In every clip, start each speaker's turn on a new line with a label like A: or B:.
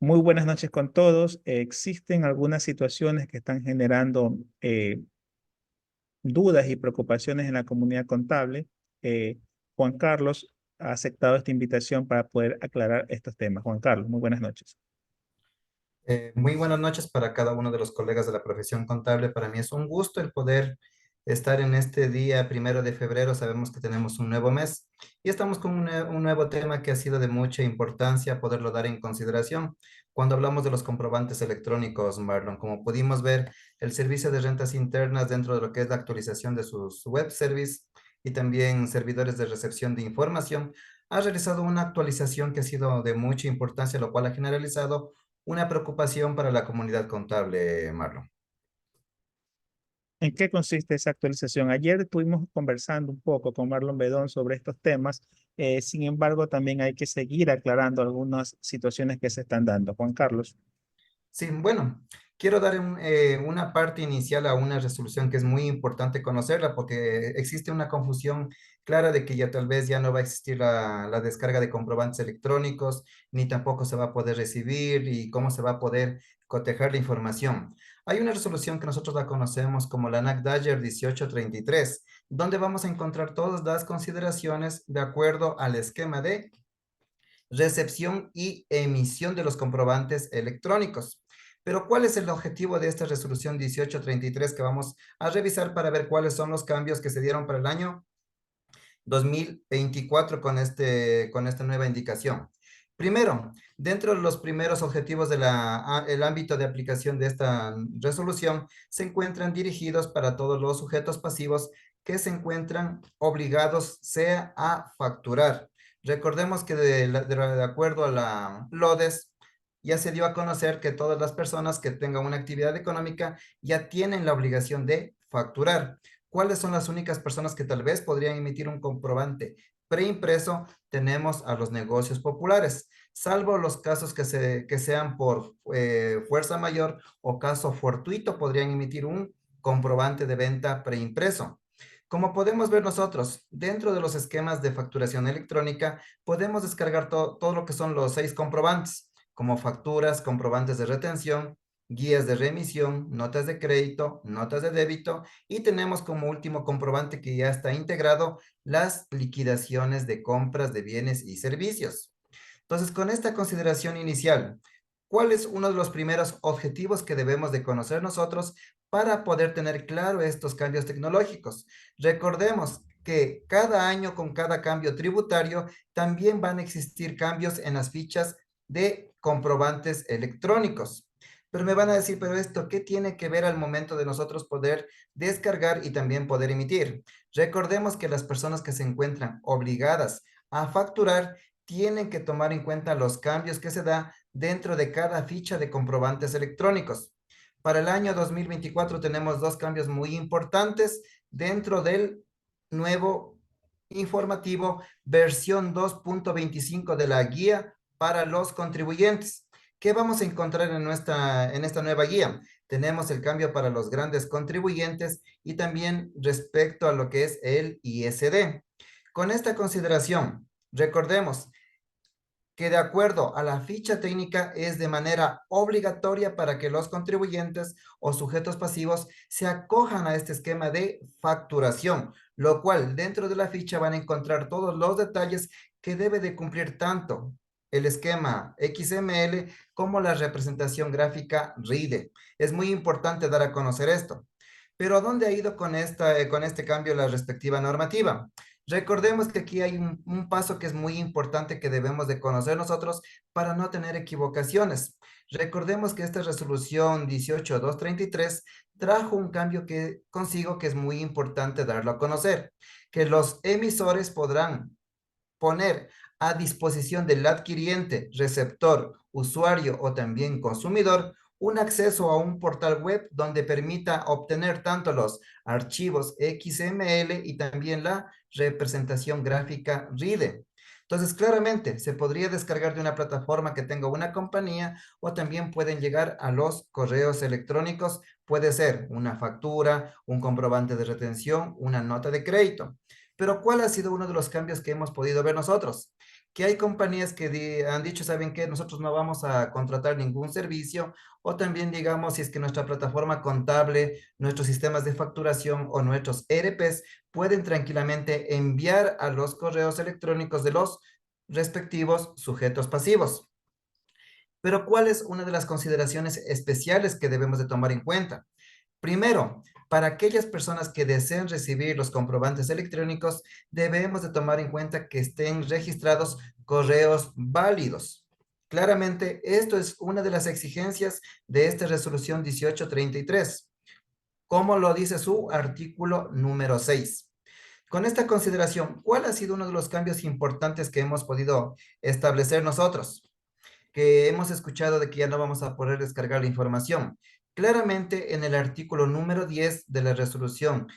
A: Muy buenas noches con todos. Existen algunas situaciones que están generando dudas y preocupaciones en la comunidad contable. Juan Carlos ha aceptado esta invitación para poder aclarar estos temas. Juan Carlos, muy buenas noches.
B: Muy buenas noches para cada uno de los colegas de la profesión contable. Para mí es un gusto el poder estar en este día 1 de febrero. Sabemos que tenemos un nuevo mes y estamos con un nuevo tema que ha sido de mucha importancia poderlo dar en consideración. Cuando hablamos de los comprobantes electrónicos, Marlon, como pudimos ver, el Servicio de Rentas Internas dentro de lo que es la actualización de sus web service y también servidores de recepción de información, ha realizado una actualización que ha sido de mucha importancia, lo cual ha generalizado una preocupación para la comunidad contable, Marlon.
A: ¿En qué consiste esa actualización? Ayer estuvimos conversando un poco con Marlon Bedón sobre estos temas. Sin embargo, también hay que seguir aclarando algunas situaciones que se están dando. Juan Carlos.
B: Sí, bueno, quiero dar una parte inicial a una resolución que es muy importante conocerla porque existe una confusión clara de que ya tal vez ya no va a existir la descarga de comprobantes electrónicos, ni tampoco se va a poder recibir y cómo se va a poder cotejar la información. Hay una resolución que nosotros la conocemos como la NACDAGER 1833, donde vamos a encontrar todas las consideraciones de acuerdo al esquema de recepción y emisión de los comprobantes electrónicos. Pero ¿cuál es el objetivo de esta resolución 1833 que vamos a revisar para ver cuáles son los cambios que se dieron para el año 2024 con esta nueva indicación? Primero, dentro de los primeros objetivos del ámbito de aplicación de esta resolución, se encuentran dirigidos para todos los sujetos pasivos que se encuentran obligados sea a facturar. Recordemos que de acuerdo a la LODES, ya se dio a conocer que todas las personas que tengan una actividad económica ya tienen la obligación de facturar. ¿Cuáles son las únicas personas que tal vez podrían emitir un comprobante preimpreso? Tenemos a los negocios populares, salvo los casos que sean por fuerza mayor o caso fortuito, podrían emitir un comprobante de venta preimpreso. Como podemos ver nosotros, dentro de los esquemas de facturación electrónica, podemos descargar todo lo que son los 6 comprobantes, como facturas, comprobantes de retención, guías de remisión, notas de crédito, notas de débito, y tenemos como último comprobante que ya está integrado las liquidaciones de compras de bienes y servicios. Entonces, con esta consideración inicial, ¿cuál es uno de los primeros objetivos que debemos de conocer nosotros para poder tener claro estos cambios tecnológicos? Recordemos que cada año con cada cambio tributario también van a existir cambios en las fichas de comprobantes electrónicos. Pero me van a decir, pero esto, ¿qué tiene que ver al momento de nosotros poder descargar y también poder emitir? Recordemos que las personas que se encuentran obligadas a facturar tienen que tomar en cuenta los cambios que se da dentro de cada ficha de comprobantes electrónicos. Para el año 2024 tenemos dos cambios muy importantes dentro del nuevo informativo versión 2.25 de la guía para los contribuyentes. ¿Qué vamos a encontrar en esta nueva guía? Tenemos el cambio para los grandes contribuyentes y también respecto a lo que es el ISD. Con esta consideración, recordemos que de acuerdo a la ficha técnica es de manera obligatoria para que los contribuyentes o sujetos pasivos se acojan a este esquema de facturación, lo cual dentro de la ficha van a encontrar todos los detalles que debe de cumplir tanto el esquema XML como la representación gráfica RIDE. Es muy importante dar a conocer esto. Pero ¿a dónde ha ido con este cambio la respectiva normativa? Recordemos que aquí hay un paso que es muy importante que debemos de conocer nosotros para no tener equivocaciones. Recordemos que esta resolución 18233 trajo un cambio que consigo que es muy importante darlo a conocer, que los emisores podrán poner a disposición del adquiriente, receptor, usuario o también consumidor un acceso a un portal web donde permita obtener tanto los archivos XML y también la representación gráfica RIDE. Entonces, claramente, se podría descargar de una plataforma que tenga una compañía o también pueden llegar a los correos electrónicos. Puede ser una factura, un comprobante de retención, una nota de crédito. Pero ¿cuál ha sido uno de los cambios que hemos podido ver nosotros? que hay compañías que han dicho, ¿saben qué? Nosotros no vamos a contratar ningún servicio, o también, digamos, si es que nuestra plataforma contable, nuestros sistemas de facturación o nuestros ERPs pueden tranquilamente enviar a los correos electrónicos de los respectivos sujetos pasivos. Pero ¿cuál es una de las consideraciones especiales que debemos de tomar en cuenta? Primero, para aquellas personas que deseen recibir los comprobantes electrónicos, debemos de tomar en cuenta que estén registrados correos válidos. Claramente, esto es una de las exigencias de esta resolución 1833, como lo dice su artículo número 6. Con esta consideración, ¿cuál ha sido uno de los cambios importantes que hemos podido establecer nosotros? Que hemos escuchado de que ya no vamos a poder descargar la información. Claramente, en el artículo número 10 de la resolución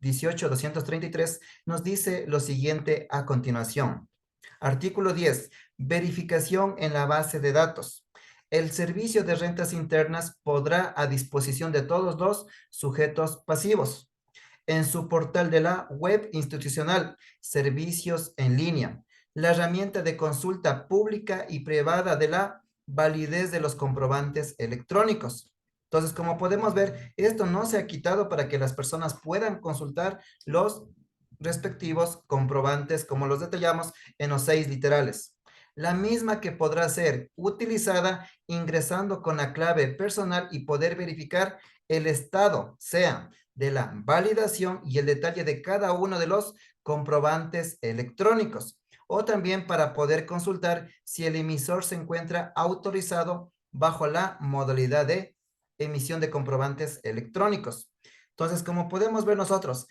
B: 18.233 nos dice lo siguiente a continuación. Artículo 10. Verificación en la base de datos. El servicio de rentas internas podrá a disposición de todos los sujetos pasivos en su portal de la web institucional, servicios en línea, la herramienta de consulta pública y privada de la validez de los comprobantes electrónicos. Entonces, como podemos ver, esto no se ha quitado para que las personas puedan consultar los respectivos comprobantes, como los detallamos en los 6 literales. La misma que podrá ser utilizada ingresando con la clave personal y poder verificar el estado, sea de la validación y el detalle de cada uno de los comprobantes electrónicos, o también para poder consultar si el emisor se encuentra autorizado bajo la modalidad de emisión de comprobantes electrónicos. Entonces, como podemos ver nosotros,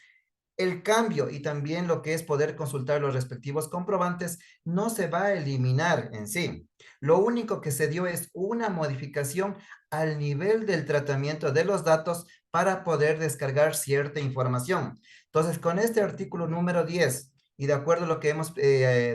B: el cambio y también lo que es poder consultar los respectivos comprobantes no se va a eliminar en sí. Lo único que se dio es una modificación al nivel del tratamiento de los datos para poder descargar cierta información. Entonces, con este artículo número 10 y de acuerdo a lo que hemos,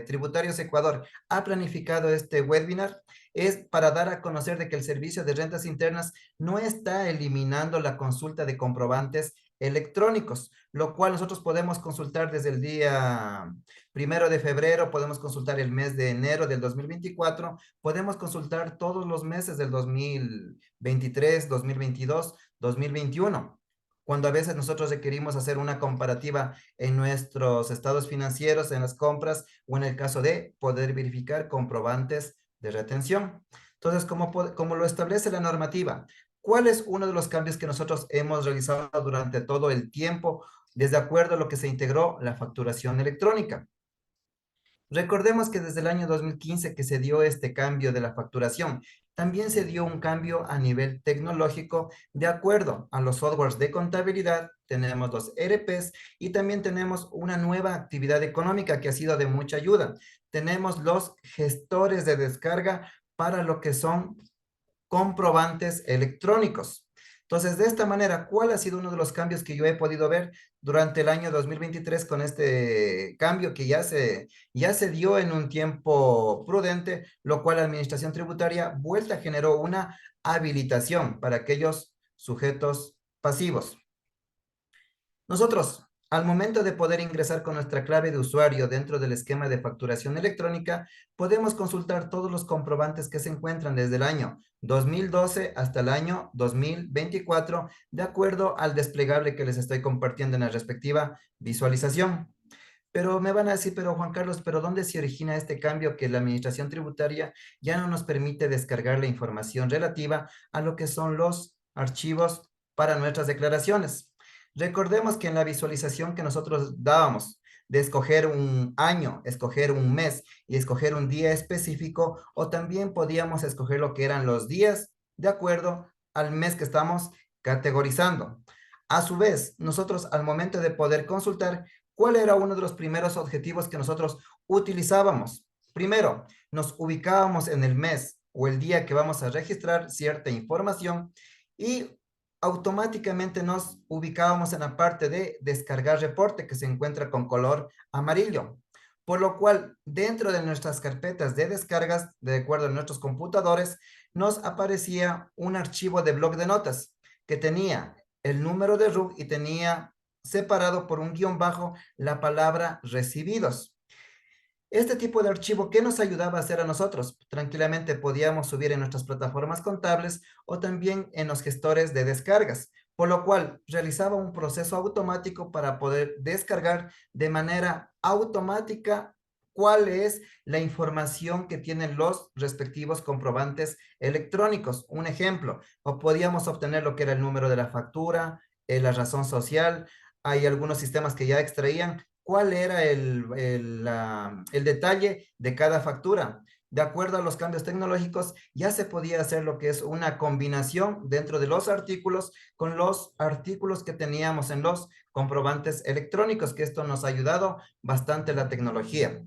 B: Tributarios Ecuador ha planificado este webinar, es para dar a conocer de que el Servicio de Rentas Internas no está eliminando la consulta de comprobantes electrónicos, lo cual nosotros podemos consultar desde el día 1 de febrero, podemos consultar el mes de enero del 2024, podemos consultar todos los meses del 2023, 2022, 2021. Cuando a veces nosotros requerimos hacer una comparativa en nuestros estados financieros, en las compras, o en el caso de poder verificar comprobantes de retención. Entonces, como lo establece la normativa, ¿cuál es uno de los cambios que nosotros hemos realizado durante todo el tiempo, desde acuerdo a lo que se integró la facturación electrónica? Recordemos que desde el año 2015 que se dio este cambio de la facturación, también se dio un cambio a nivel tecnológico de acuerdo a los softwares de contabilidad, tenemos los ERPs y también tenemos una nueva actividad económica que ha sido de mucha ayuda. Tenemos los gestores de descarga para lo que son comprobantes electrónicos. Entonces, de esta manera, ¿cuál ha sido uno de los cambios que yo he podido ver durante el año 2023 con este cambio que ya se dio en un tiempo prudente, lo cual la Administración Tributaria vuelta generó una habilitación para aquellos sujetos pasivos? Nosotros, al momento de poder ingresar con nuestra clave de usuario dentro del esquema de facturación electrónica, podemos consultar todos los comprobantes que se encuentran desde el año 2012 hasta el año 2024, de acuerdo al desplegable que les estoy compartiendo en la respectiva visualización. Pero me van a decir, pero Juan Carlos, ¿pero dónde se origina este cambio que la Administración Tributaria ya no nos permite descargar la información relativa a lo que son los archivos para nuestras declaraciones? Recordemos que en la visualización que nosotros dábamos de escoger un año, escoger un mes y escoger un día específico, o también podíamos escoger lo que eran los días de acuerdo al mes que estamos categorizando. A su vez, nosotros al momento de poder consultar, ¿cuál era uno de los primeros objetivos que nosotros utilizábamos? Primero, nos ubicábamos en el mes o el día que vamos a registrar cierta información y automáticamente nos ubicábamos en la parte de descargar reporte que se encuentra con color amarillo. Por lo cual, dentro de nuestras carpetas de descargas, de acuerdo a nuestros computadores, nos aparecía un archivo de bloc de notas que tenía el número de RUC y tenía separado por un guión bajo la palabra recibidos. Este tipo de archivo, ¿qué nos ayudaba a hacer a nosotros? Tranquilamente podíamos subir en nuestras plataformas contables o también en los gestores de descargas, por lo cual realizaba un proceso automático para poder descargar de manera automática cuál es la información que tienen los respectivos comprobantes electrónicos. Un ejemplo, o podíamos obtener lo que era el número de la factura, la razón social. Hay algunos sistemas que ya extraían cuál era el detalle de cada factura. De acuerdo a los cambios tecnológicos, ya se podía hacer lo que es una combinación dentro de los artículos con los artículos que teníamos en los comprobantes electrónicos, que esto nos ha ayudado bastante la tecnología.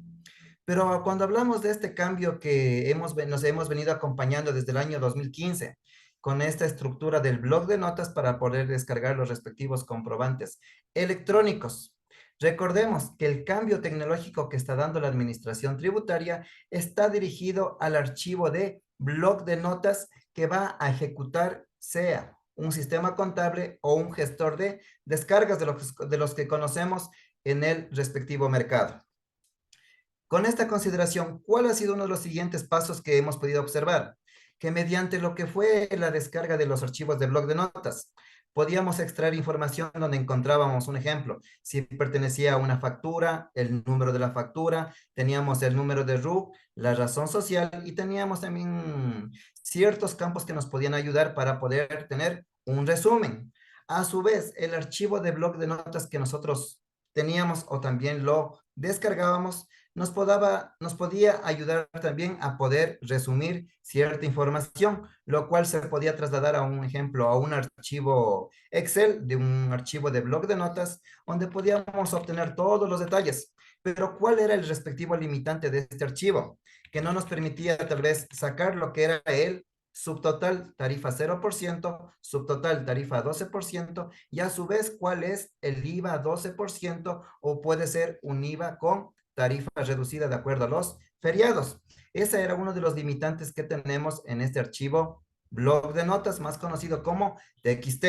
B: Pero cuando hablamos de este cambio que nos hemos venido acompañando desde el año 2015, con esta estructura del bloc de notas para poder descargar los respectivos comprobantes electrónicos. Recordemos que el cambio tecnológico que está dando la administración tributaria está dirigido al archivo de bloc de notas que va a ejecutar sea un sistema contable o un gestor de descargas de los que conocemos en el respectivo mercado. Con esta consideración, ¿cuál ha sido uno de los siguientes pasos que hemos podido observar? Que mediante lo que fue la descarga de los archivos de bloc de notas, podíamos extraer información donde encontrábamos un ejemplo, si pertenecía a una factura, el número de la factura, teníamos el número de RUC, la razón social y teníamos también ciertos campos que nos podían ayudar para poder tener un resumen. A su vez, el archivo de bloc de notas que nosotros teníamos o también lo descargábamos, nos podía ayudar también a poder resumir cierta información, lo cual se podía trasladar a un ejemplo, a un archivo Excel, de un archivo de bloc de notas, donde podíamos obtener todos los detalles. Pero ¿cuál era el respectivo limitante de este archivo? Que no nos permitía tal vez sacar lo que era el subtotal tarifa 0%, subtotal tarifa 12%, y a su vez cuál es el IVA 12% o puede ser un IVA con tarifa reducida de acuerdo a los feriados. Ese era uno de los limitantes que tenemos en este archivo bloc de notas, más conocido como TXT.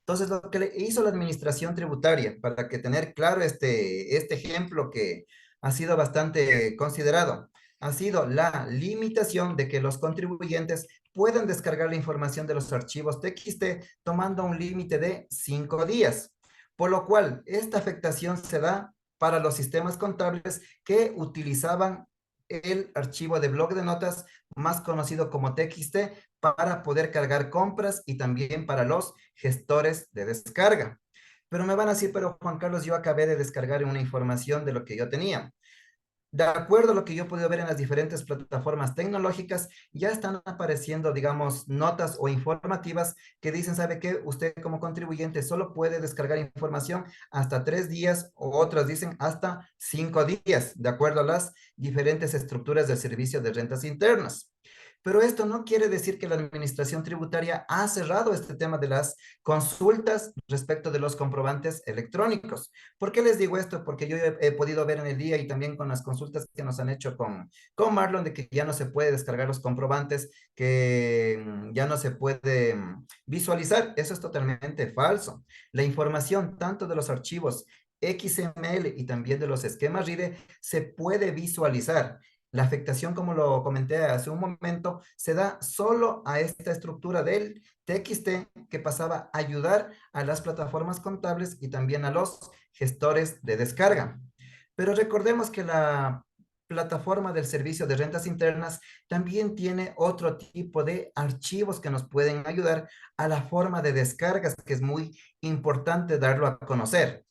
B: Entonces, lo que le hizo la administración tributaria, para que tener claro este ejemplo que ha sido bastante considerado, ha sido la limitación de que los contribuyentes puedan descargar la información de los archivos TXT tomando un límite de 5 días. Por lo cual, esta afectación se da para los sistemas contables que utilizaban el archivo de bloc de notas, más conocido como TXT, para poder cargar compras y también para los gestores de descarga. Pero me van a decir, pero Juan Carlos, yo acabé de descargar una información de lo que yo tenía. De acuerdo a lo que yo he podido ver en las diferentes plataformas tecnológicas, ya están apareciendo, digamos, notas o informativas que dicen, ¿sabe qué? Usted como contribuyente solo puede descargar información hasta 3 días o otras dicen hasta 5 días, de acuerdo a las diferentes estructuras del servicio de rentas internas. Pero esto no quiere decir que la administración tributaria ha cerrado este tema de las consultas respecto de los comprobantes electrónicos. ¿Por qué les digo esto? Porque yo he podido ver en el día y también con las consultas que nos han hecho con Marlon de que ya no se puede descargar los comprobantes, que ya no se puede visualizar. Eso es totalmente falso. La información tanto de los archivos XML y también de los esquemas RIDE se puede visualizar. La afectación, como lo comenté hace un momento, se da solo a esta estructura del TXT que pasaba a ayudar a las plataformas contables y también a los gestores de descarga. Pero recordemos que la plataforma del servicio de rentas internas también tiene otro tipo de archivos que nos pueden ayudar a la forma de descargas, que es muy importante darlo a conocer.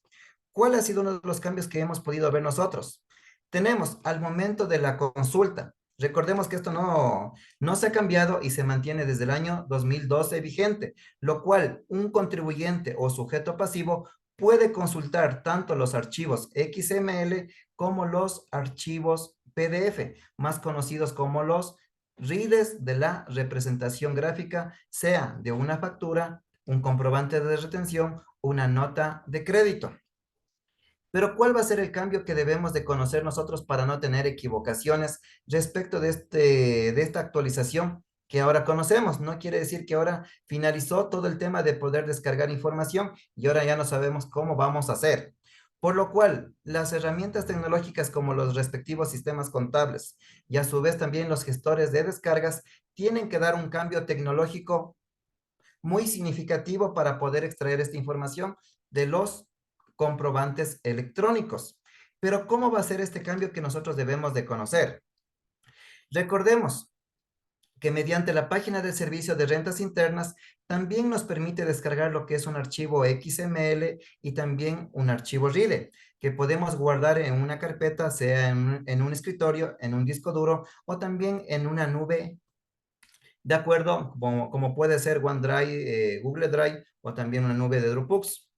B: ¿Cuál ha sido uno de los cambios que hemos podido ver nosotros? Tenemos al momento de la consulta. Recordemos que esto no se ha cambiado y se mantiene desde el año 2012 vigente, lo cual un contribuyente o sujeto pasivo puede consultar tanto los archivos XML como los archivos PDF, más conocidos como los RIDES de la representación gráfica, sea de una factura, un comprobante de retención, una nota de crédito. Pero ¿cuál va a ser el cambio que debemos de conocer nosotros para no tener equivocaciones respecto de esta actualización que ahora conocemos? No quiere decir que ahora finalizó todo el tema de poder descargar información y ahora ya no sabemos cómo vamos a hacer. Por lo cual, las herramientas tecnológicas como los respectivos sistemas contables y a su vez también los gestores de descargas tienen que dar un cambio tecnológico muy significativo para poder extraer esta información de los comprobantes electrónicos. Pero ¿cómo va a ser este cambio que nosotros debemos de conocer? Recordemos que mediante la página del Servicio de Rentas Internas también nos permite descargar lo que es un archivo XML y también un archivo RIDE, que podemos guardar en una carpeta, sea en un escritorio, en un disco duro o también en una nube, de acuerdo, como puede ser OneDrive, Google Drive o también una nube de Dropbox.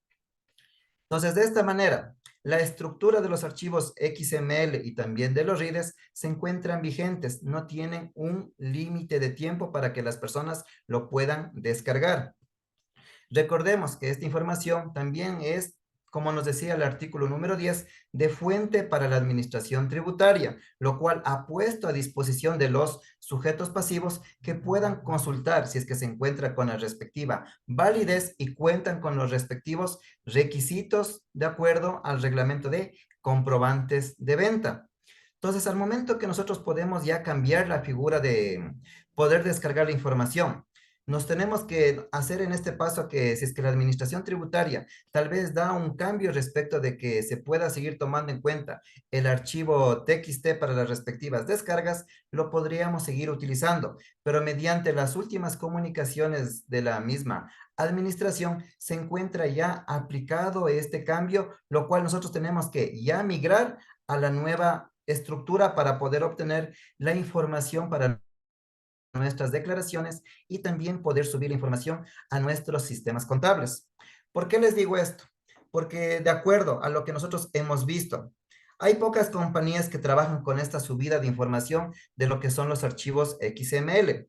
B: Entonces, de esta manera, la estructura de los archivos XML y también de los readers se encuentran vigentes, no tienen un límite de tiempo para que las personas lo puedan descargar. Recordemos que esta información también es, como nos decía el artículo número 10, de fuente para la administración tributaria, lo cual ha puesto a disposición de los sujetos pasivos que puedan consultar si es que se encuentra con la respectiva validez y cuentan con los respectivos requisitos de acuerdo al reglamento de comprobantes de venta. Entonces, al momento que nosotros podemos ya cambiar la figura de poder descargar la información, nos tenemos que hacer en este paso que si es que la administración tributaria tal vez da un cambio respecto de que se pueda seguir tomando en cuenta el archivo TXT para las respectivas descargas, lo podríamos seguir utilizando, pero mediante las últimas comunicaciones de la misma administración se encuentra ya aplicado este cambio, lo cual nosotros tenemos que ya migrar a la nueva estructura para poder obtener la información para nuestras declaraciones y también poder subir la información a nuestros sistemas contables. ¿Por qué les digo esto? Porque de acuerdo a lo que nosotros hemos visto, hay pocas compañías que trabajan con esta subida de información de lo que son los archivos XML.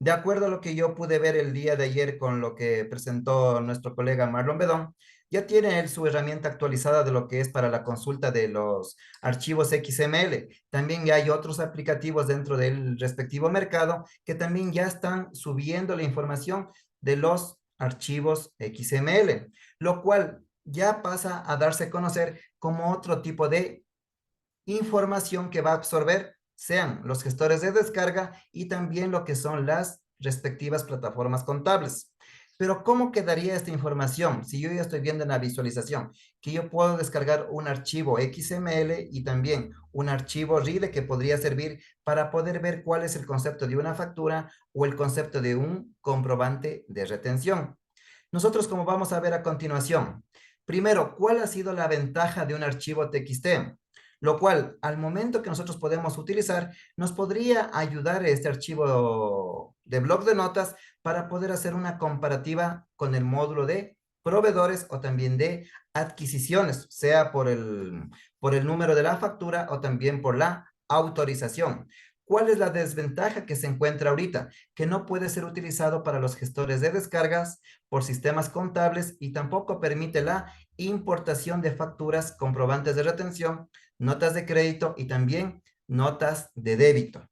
B: De acuerdo a lo que yo pude ver el día de ayer con lo que presentó nuestro colega Marlon Bedón, ya tiene él su herramienta actualizada de lo que es para la consulta de los archivos XML. También ya hay otros aplicativos dentro del respectivo mercado que también ya están subiendo la información de los archivos XML, lo cual ya pasa a darse a conocer como otro tipo de información que va a absorber sean los gestores de descarga y también lo que son las respectivas plataformas contables. Pero ¿cómo quedaría esta información? Si yo ya estoy viendo en la visualización que yo puedo descargar un archivo XML y también un archivo RIDE que podría servir para poder ver cuál es el concepto de una factura o el concepto de un comprobante de retención. Nosotros, como vamos a ver a continuación, primero, ¿cuál ha sido la ventaja de un archivo TXT? Lo cual, al momento que nosotros podemos utilizar, nos podría ayudar este archivo de bloc de notas para poder hacer una comparativa con el módulo de proveedores o también de adquisiciones, sea por el número de la factura o también por la autorización. ¿Cuál es la desventaja que se encuentra ahorita? Que no puede ser utilizado para los gestores de descargas por sistemas contables y tampoco permite la importación de facturas, comprobantes de retención, notas de crédito y también notas de débito.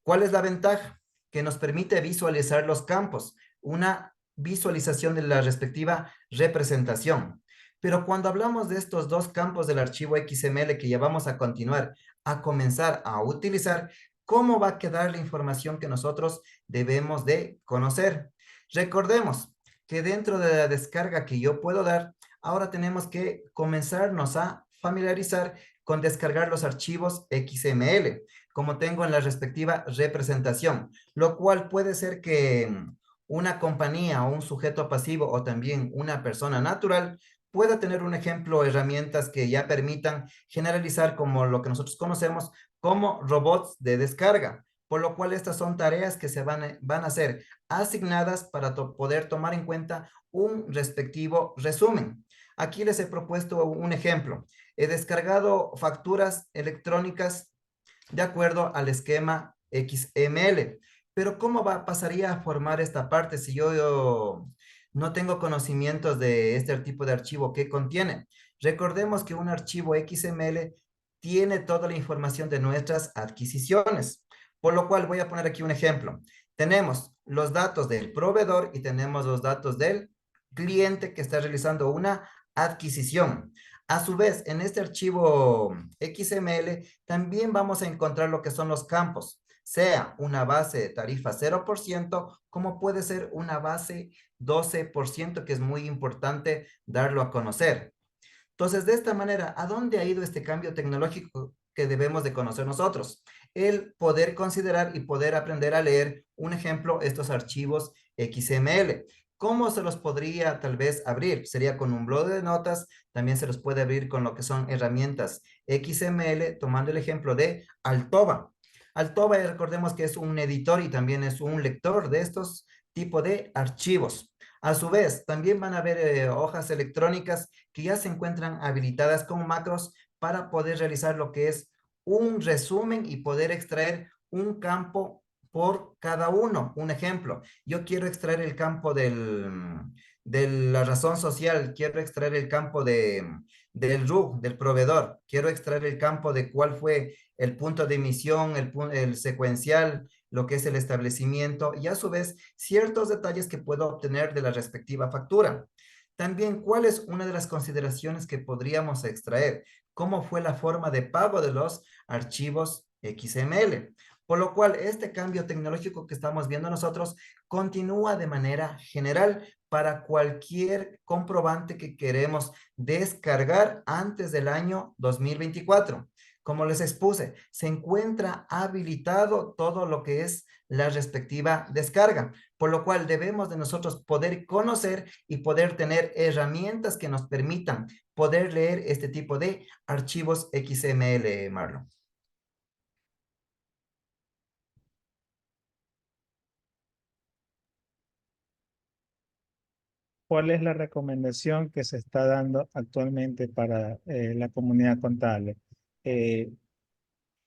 B: ¿Cuál es la ventaja? Que nos permite visualizar los campos, una visualización de la respectiva representación. Pero cuando hablamos de estos dos campos del archivo XML que ya vamos a continuar a comenzar a utilizar, ¿cómo va a quedar la información que nosotros debemos de conocer? Recordemos que dentro de la descarga que yo puedo dar, ahora tenemos que comenzarnos a familiarizar con descargar los archivos XML, como tengo en la respectiva representación, lo cual puede ser que una compañía o un sujeto pasivo o también una persona natural pueda tener un ejemplo, herramientas que ya permitan generalizar como lo que nosotros conocemos como robots de descarga, por lo cual estas son tareas que se van a ser asignadas para poder tomar en cuenta un respectivo resumen. Aquí les he propuesto un ejemplo. He descargado facturas electrónicas de acuerdo al esquema XML. Pero ¿cómo pasaría a formar esta parte si yo no tengo conocimientos de este tipo de archivo que contiene? Recordemos que un archivo XML tiene toda la información de nuestras adquisiciones, por lo cual voy a poner aquí un ejemplo. Tenemos los datos del proveedor y tenemos los datos del cliente que está realizando una adquisición. A su vez, en este archivo XML también vamos a encontrar lo que son los campos, sea una base de tarifa 0%, como puede ser una base 12%, que es muy importante darlo a conocer. Entonces, de esta manera, ¿a dónde ha ido este cambio tecnológico que debemos de conocer nosotros? El poder considerar y poder aprender a leer, un ejemplo, estos archivos XML. ¿Cómo se los podría tal vez abrir? Sería con un bloc de notas, también se los puede abrir con lo que son herramientas XML, tomando el ejemplo de Altoba. Altoba, recordemos que es un editor y también es un lector de estos tipos de archivos. A su vez, también van a haber hojas electrónicas que ya se encuentran habilitadas con macros para poder realizar lo que es un resumen y poder extraer un campo por cada uno. Un ejemplo, yo quiero extraer el campo de la razón social, quiero extraer el campo del RUG, del proveedor, quiero extraer el campo de cuál fue el punto de emisión, el secuencial, lo que es el establecimiento y a su vez ciertos detalles que puedo obtener de la respectiva factura. También, ¿cuál es una de las consideraciones que podríamos extraer? ¿Cómo fue la forma de pago de los archivos XML? Por lo cual, este cambio tecnológico que estamos viendo nosotros continúa de manera general para cualquier comprobante que queremos descargar antes del año 2024. Como les expuse, se encuentra habilitado todo lo que es la respectiva descarga, por lo cual debemos de nosotros poder conocer y poder tener herramientas que nos permitan poder leer este tipo de archivos XML, Marlon.
A: ¿Cuál es la recomendación que se está dando actualmente para la comunidad contable? Eh,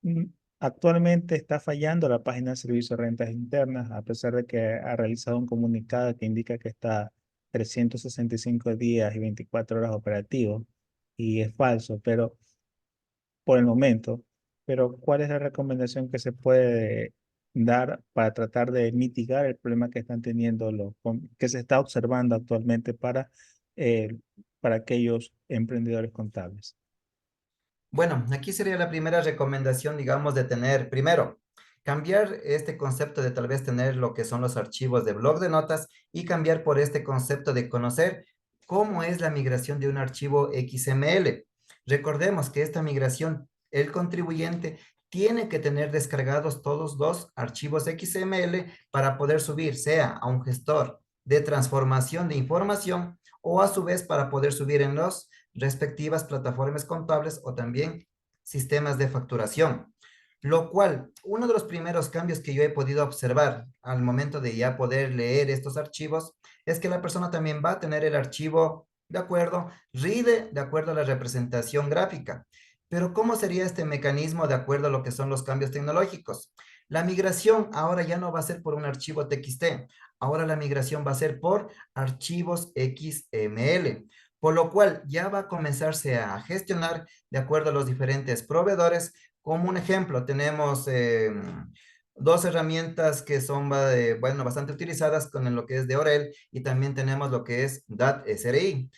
A: mm, Actualmente está fallando la página de servicio de rentas internas, a pesar de que ha realizado un comunicado que indica que está 365 días y 24 horas operativo, y es falso, pero por el momento. Pero ¿cuál es la recomendación que se puede dar para tratar de mitigar el problema que están teniendo que se está observando actualmente eh, para aquellos emprendedores contables?
B: Bueno, aquí sería la primera recomendación, digamos, de tener, primero, cambiar este concepto de tal vez tener lo que son los archivos de blog de notas y cambiar por este concepto de conocer cómo es la migración de un archivo XML. Recordemos que esta migración, el contribuyente tiene que tener descargados todos los archivos XML para poder subir, sea a un gestor de transformación de información o a su vez para poder subir en los respectivas plataformas contables o también sistemas de facturación. Lo cual, uno de los primeros cambios que yo he podido observar al momento de ya poder leer estos archivos es que la persona también va a tener el archivo de acuerdo, RIDE de acuerdo a la representación gráfica. Pero ¿cómo sería este mecanismo de acuerdo a lo que son los cambios tecnológicos? La migración ahora ya no va a ser por un archivo TXT, ahora la migración va a ser por archivos XML, por lo cual ya va a comenzarse a gestionar de acuerdo a los diferentes proveedores. Como un ejemplo, tenemos dos herramientas que son, bueno, bastante utilizadas con lo que es de Orel y también tenemos lo que es DAT SRI.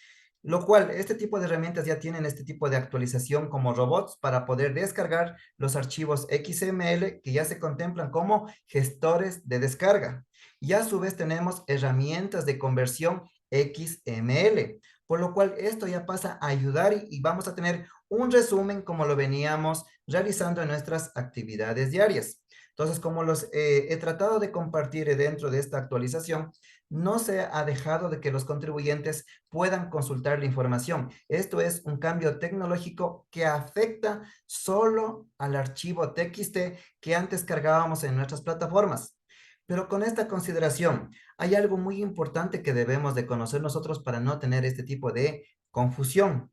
B: Lo cual, este tipo de herramientas ya tienen este tipo de actualización como robots para poder descargar los archivos XML que ya se contemplan como gestores de descarga. Y a su vez tenemos herramientas de conversión XML, por lo cual esto ya pasa a ayudar y vamos a tener un resumen como lo veníamos realizando en nuestras actividades diarias. Entonces, como los he tratado de compartir dentro de esta actualización, no se ha dejado de que los contribuyentes puedan consultar la información. Esto es un cambio tecnológico que afecta solo al archivo TXT que antes cargábamos en nuestras plataformas. Pero con esta consideración, hay algo muy importante que debemos de conocer nosotros para no tener este tipo de confusión.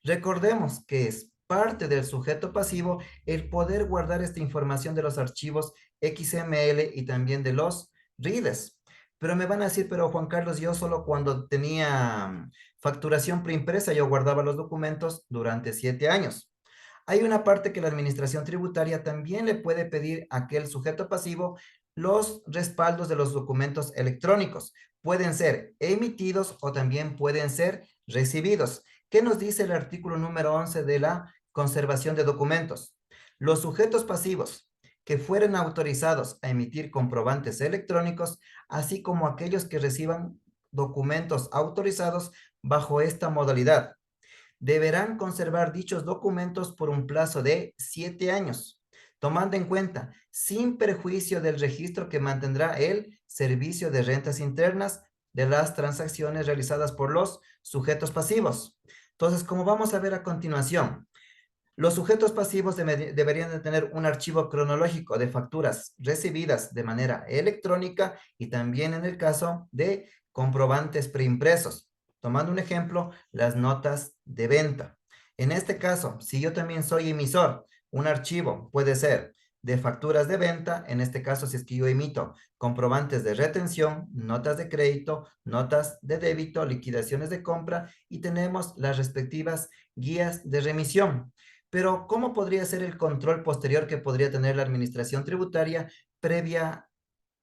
B: Recordemos que es parte del sujeto pasivo el poder guardar esta información de los archivos XML y también de los readers. Pero me van a decir, pero Juan Carlos, yo solo cuando tenía facturación preimpresa, yo guardaba los documentos durante 7 años. Hay una parte que la administración tributaria también le puede pedir a aquel sujeto pasivo los respaldos de los documentos electrónicos. Pueden ser emitidos o también pueden ser recibidos. ¿Qué nos dice el artículo número 11 de la conservación de documentos? Los sujetos pasivos que fueren autorizados a emitir comprobantes electrónicos, así como aquellos que reciban documentos autorizados bajo esta modalidad, deberán conservar dichos documentos por un plazo de 7 años, tomando en cuenta, sin perjuicio del registro que mantendrá el Servicio de Rentas Internas de las transacciones realizadas por los sujetos pasivos. Entonces, como vamos a ver a continuación, los sujetos pasivos deberían de tener un archivo cronológico de facturas recibidas de manera electrónica y también en el caso de comprobantes preimpresos. Tomando un ejemplo, las notas de venta. En este caso, si yo también soy emisor, un archivo puede ser de facturas de venta, en este caso si es que yo emito comprobantes de retención, notas de crédito, notas de débito, liquidaciones de compra y tenemos las respectivas guías de remisión. Pero, ¿cómo podría ser el control posterior que podría tener la administración tributaria previa a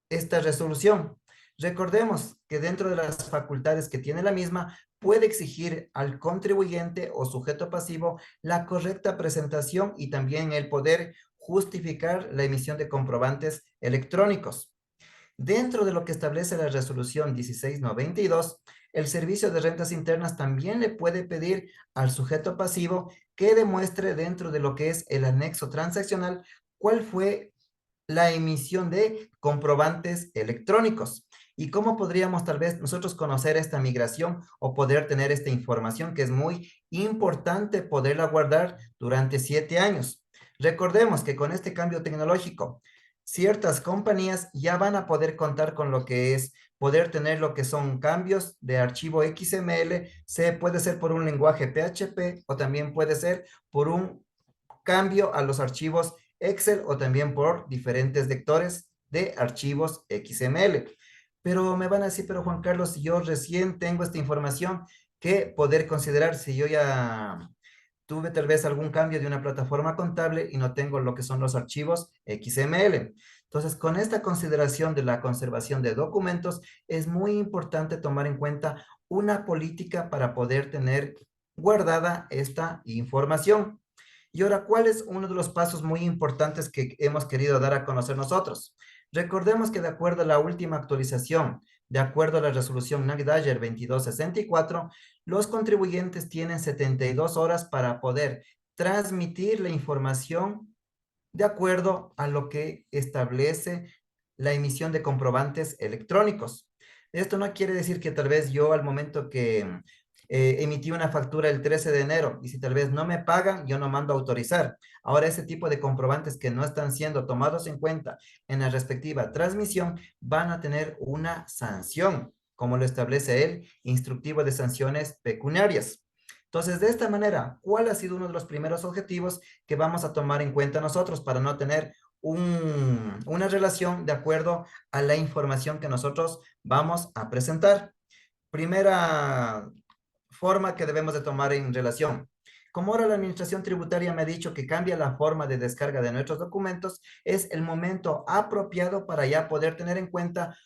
B: esta resolución? Recordemos que dentro de las facultades que tiene la misma, puede exigir al contribuyente o sujeto pasivo la correcta presentación y también el poder justificar la emisión de comprobantes electrónicos. Dentro de lo que establece la resolución 1692, el Servicio de Rentas Internas también le puede pedir al sujeto pasivo que demuestre dentro de lo que es el anexo transaccional cuál fue la emisión de comprobantes electrónicos. ¿Y cómo podríamos tal vez nosotros conocer esta migración o poder tener esta información que es muy importante poderla guardar durante 7 años? Recordemos que con este cambio tecnológico, ciertas compañías ya van a poder contar con lo que es poder tener lo que son cambios de archivo XML, puede ser por un lenguaje PHP o también puede ser por un cambio a los archivos Excel o también por diferentes lectores de archivos XML. Pero me van a decir, pero Juan Carlos, si yo recién tengo esta información, ¿qué poder considerar si yo ya tuve tal vez algún cambio de una plataforma contable y no tengo lo que son los archivos XML? Entonces, con esta consideración de la conservación de documentos, es muy importante tomar en cuenta una política para poder tener guardada esta información. Y ahora, ¿cuál es uno de los pasos muy importantes que hemos querido dar a conocer nosotros? Recordemos que de acuerdo a la última actualización, de acuerdo a la resolución NACDAYER 2264, los contribuyentes tienen 72 horas para poder transmitir la información de acuerdo a lo que establece la emisión de comprobantes electrónicos. Esto no quiere decir que tal vez yo al momento que emití una factura el 13 de enero y si tal vez no me pagan, yo no mando a autorizar. Ahora ese tipo de comprobantes que no están siendo tomados en cuenta en la respectiva transmisión van a tener una sanción, como lo establece el instructivo de sanciones pecuniarias. Entonces, de esta manera, ¿cuál ha sido uno de los primeros objetivos que vamos a tomar en cuenta nosotros para no tener una relación de acuerdo a la información que nosotros vamos a presentar? Primera forma que debemos de tomar en relación. Como ahora la administración tributaria me ha dicho que cambia la forma de descarga de nuestros documentos, es el momento apropiado para ya poder tener en cuenta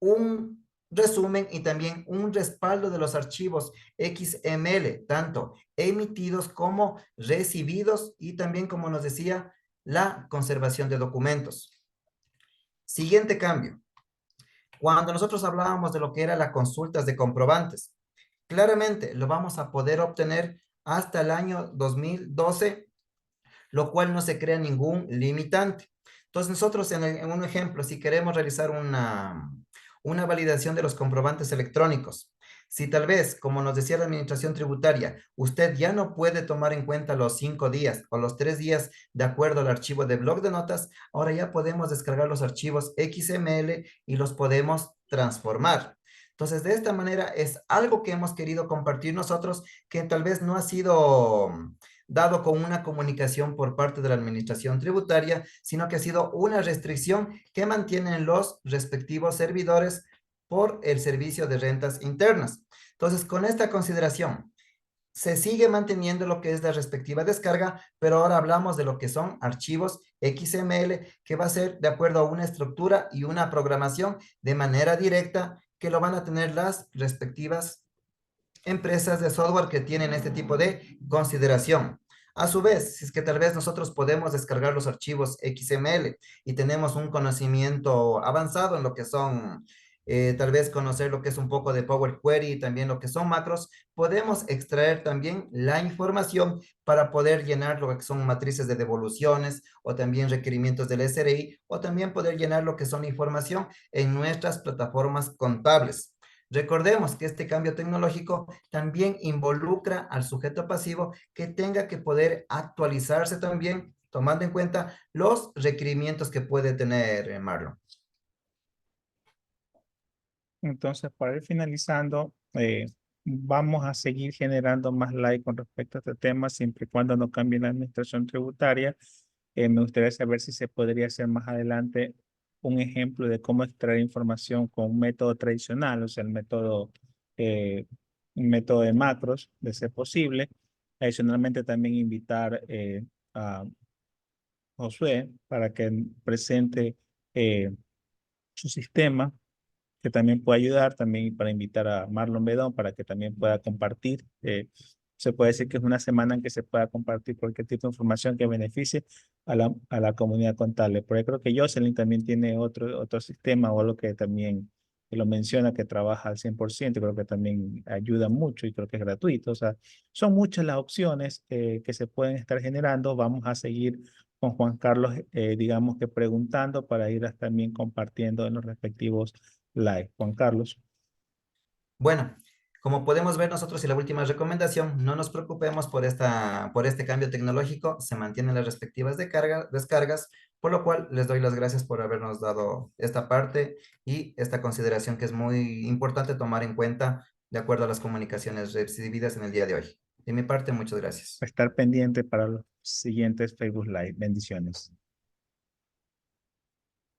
B: un resumen y también un respaldo de los archivos XML, tanto emitidos como recibidos y también, como nos decía, la conservación de documentos. Siguiente cambio. Cuando nosotros hablábamos de lo que era las consultas de comprobantes, claramente lo vamos a poder obtener hasta el año 2012, lo cual no se crea ningún limitante. Entonces nosotros en un ejemplo, si queremos realizar una validación de los comprobantes electrónicos, si tal vez, como nos decía la administración tributaria, usted ya no puede tomar en cuenta los 5 días o los 3 días de acuerdo al archivo de bloc de notas, ahora ya podemos descargar los archivos XML y los podemos transformar. Entonces, de esta manera es algo que hemos querido compartir nosotros que tal vez no ha sido dado con una comunicación por parte de la administración tributaria, sino que ha sido una restricción que mantienen los respectivos servidores por el Servicio de Rentas Internas. Entonces, con esta consideración, se sigue manteniendo lo que es la respectiva descarga, pero ahora hablamos de lo que son archivos XML, que va a ser de acuerdo a una estructura y una programación de manera directa que lo van a tener las respectivas empresas de software que tienen este tipo de consideración. A su vez, si es que tal vez nosotros podemos descargar los archivos XML y tenemos un conocimiento avanzado en lo que son, tal vez conocer lo que es un poco de Power Query y también lo que son macros, podemos extraer también la información para poder llenar lo que son matrices de devoluciones o también requerimientos del SRI o también poder llenar lo que son información en nuestras plataformas contables. Recordemos que este cambio tecnológico también involucra al sujeto pasivo que tenga que poder actualizarse también, tomando en cuenta los requerimientos que puede tener Marlon.
A: Entonces, para ir finalizando, vamos a seguir generando más like con respecto a este tema, siempre y cuando no cambie la administración tributaria. Me gustaría saber si se podría hacer más adelante un ejemplo de cómo extraer información con un método tradicional, o sea, eh, un método de macros, de ser posible. Adicionalmente, también invitar a Josué para que presente su sistema que también puede ayudar, también para invitar a Marlon Bedón para que también pueda compartir. Se puede decir que es una semana en que se pueda compartir cualquier tipo de información que beneficie a la comunidad contable. Porque creo que Jocelyn también tiene otro sistema o algo que también que lo menciona, que trabaja al 100%, creo que también ayuda mucho y creo que es gratuito. O sea, son muchas las opciones que se pueden estar generando. Vamos a seguir con Juan Carlos, digamos que preguntando para ir también compartiendo en los respectivos live. Juan Carlos.
B: Bueno, como podemos ver nosotros y la última recomendación, no nos preocupemos por este cambio tecnológico, se mantienen las respectivas descargas, por lo cual les doy las gracias por habernos dado esta parte y esta consideración que es muy importante tomar en cuenta de acuerdo a las comunicaciones recibidas en el día de hoy. De mi parte, muchas gracias.
A: Estar pendiente para los siguientes Facebook Live. Bendiciones.